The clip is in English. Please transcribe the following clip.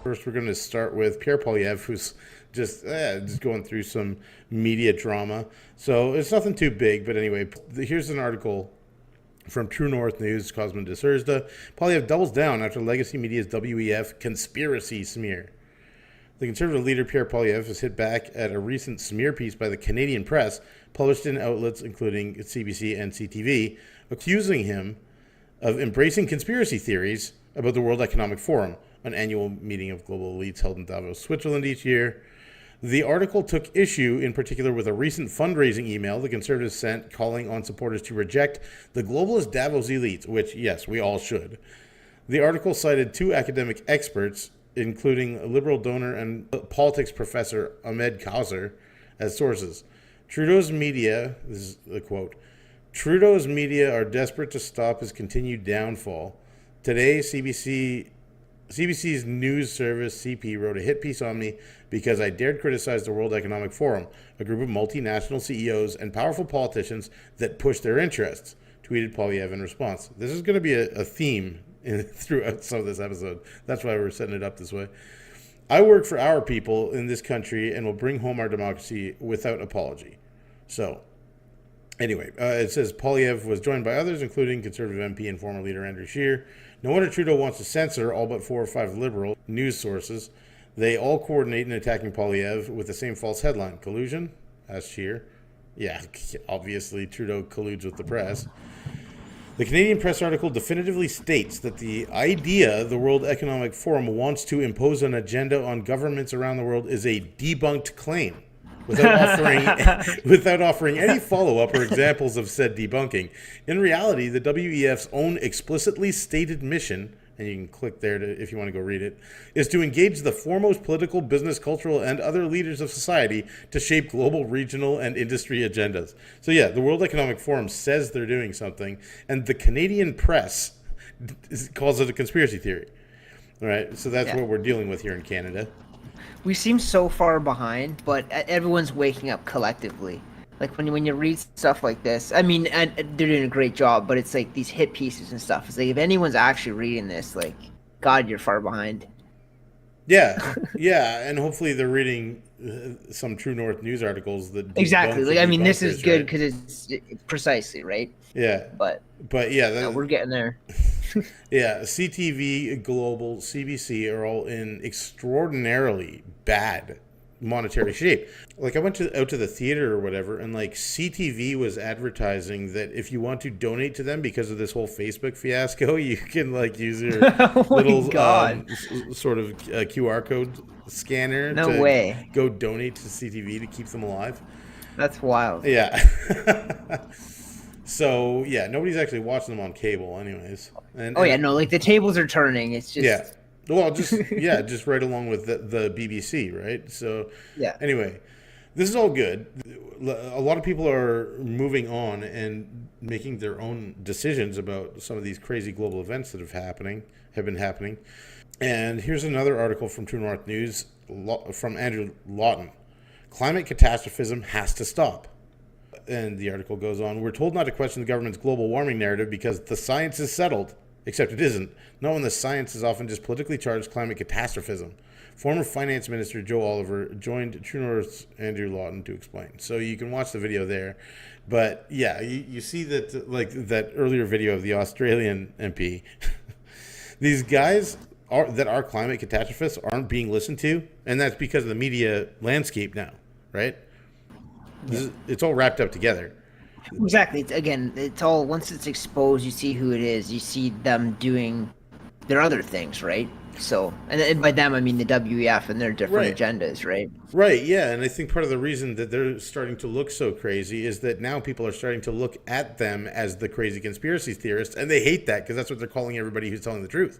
First, we're going to start with Pierre Poilievre, who's just going through some media drama. So it's nothing too big, but anyway, here's an article from True North News, Cosmin de Thursday. Poilievre doubles down after legacy media's WEF conspiracy smear. The Conservative leader Pierre Poilievre has hit back at a recent smear piece by the Canadian press, published in outlets including CBC and CTV, accusing him of embracing conspiracy theories about the World Economic Forum, an annual meeting of global elites held in Davos, Switzerland each year. The article took issue in particular with a recent fundraising email the Conservatives sent calling on supporters to reject the globalist Davos elites, which, yes, we all should. The article cited two academic experts, including liberal donor and politics professor Ahmed Kauser, as sources. Trudeau's media, this is the quote, Trudeau's media are desperate to stop his continued downfall. Today, CBC's news service, CP, wrote a hit piece on me because I dared criticize the World Economic Forum, a group of multinational CEOs and powerful politicians that push their interests, tweeted Poilievre in response. This is going to be a theme throughout some of this episode. That's why we're setting it up this way. I work for our people in this country and will bring home our democracy without apology. So, anyway, it says Poilievre was joined by others, including Conservative MP and former leader Andrew Scheer. No wonder Trudeau wants to censor all but 4 or 5 liberal news sources. They all coordinate in attacking Poilievre with the same false headline. Collusion? Asked Scheer. Yeah, obviously Trudeau colludes with the press. The Canadian press article definitively states that the idea the World Economic Forum wants to impose an agenda on governments around the world is a debunked claim, without offering any follow-up or examples of said debunking. In reality, the WEF's own explicitly stated mission, and you can click there if you want to go read it, is to engage the foremost political, business, cultural, and other leaders of society to shape global, regional, and industry agendas. So yeah, the World Economic Forum says they're doing something, and the Canadian press calls it a conspiracy theory. All right, so that's what we're dealing with here in Canada. We seem so far behind, but everyone's waking up collectively. Like when you read stuff like this, I mean, and they're doing a great job, but it's like these hit pieces and stuff. It's like if anyone's actually reading this, like, God, you're far behind. Yeah, yeah, and hopefully they're reading some True North news articles that exactly. Like, I mean, this is good because it's precisely right. Yeah, but yeah, we're getting there. Yeah, CTV, Global, CBC are all in extraordinarily bad monetary shape. Like I went out to the theater or whatever, and like CTV was advertising that if you want to donate to them because of this whole Facebook fiasco, you can like use your little sort of QR code scanner to go donate to CTV to keep them alive. That's wild. Yeah. So yeah, nobody's actually watching them on cable, anyways. Like the tables are turning. It's just well, just right along with the BBC, right? So anyway, this is all good. A lot of people are moving on and making their own decisions about some of these crazy global events that have been happening. And here's another article from True North News from Andrew Lawton. Climate catastrophism has to stop. And the article goes on, we're told not to question the government's global warming narrative because the science is settled, except it isn't. Not when the science is often just politically charged climate catastrophism. Former Finance Minister Joe Oliver joined True North's Andrew Lawton to explain. So you can watch the video there. But yeah, you see that, like that earlier video of the Australian MP. These guys that are climate catastrophists aren't being listened to, and that's because of the media landscape now, right? It's all wrapped up together. Exactly. It's all, once it's exposed, you see who it is. You see them doing their other things, right? So, and by them, I mean the WEF and their different agendas, right? Right, yeah. And I think part of the reason that they're starting to look so crazy is that now people are starting to look at them as the crazy conspiracy theorists, and they hate that because that's what they're calling everybody who's telling the truth.